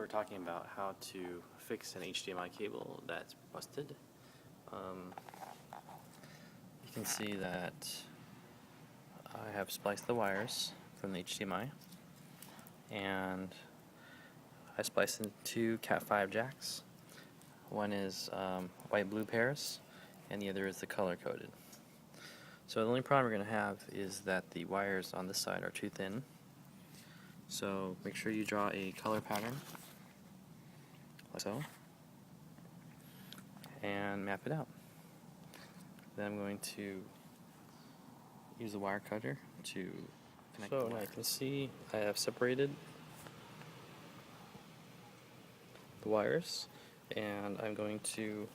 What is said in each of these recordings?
we're talking about how to fix an HDMI cable that's busted. You can see that I have spliced the wires from the HDMI, and I spliced in two CAT5 jacks. One is white-blue pairs, and the other is the color-coded. So the only problem we're going to have is that the wires on this side are too thin. So make sure you draw a color pattern, like so, and map it out. Then I'm going to use the wire cutter to connect the wire. So now you can see I have separated the wires, and I'm going to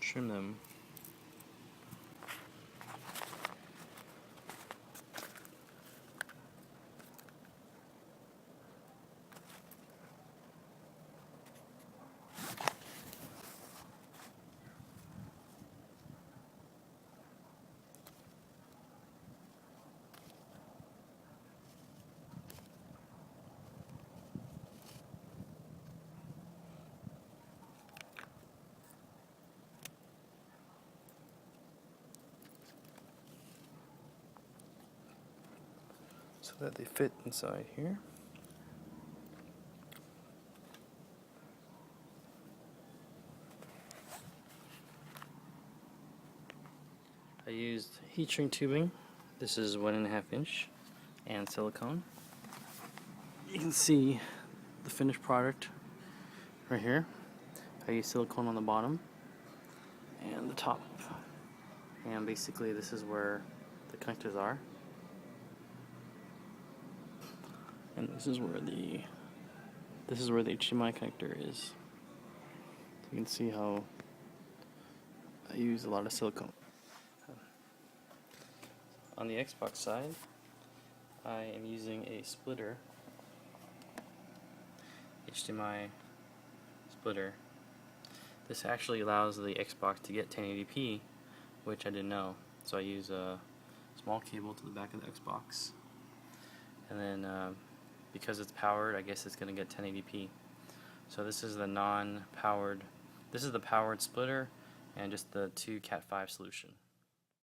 trim them . So that they fit inside here. I used heat shrink tubing. This is 1.5 inch, and silicone. You can see the finished product right here. I use silicone on the bottom and the top, and basically this is where the connectors are. And this is where the HDMI connector is. So you can see how I use a lot of silicone. On the Xbox side, I am using a splitter, HDMI splitter. This actually allows the Xbox to get 1080p, which I didn't know. So I use a small cable to the back of the Xbox, and then because it's powered, I guess it's going to get 1080p. So this is the non-powered, this is the powered splitter, and just the two CAT5 solution.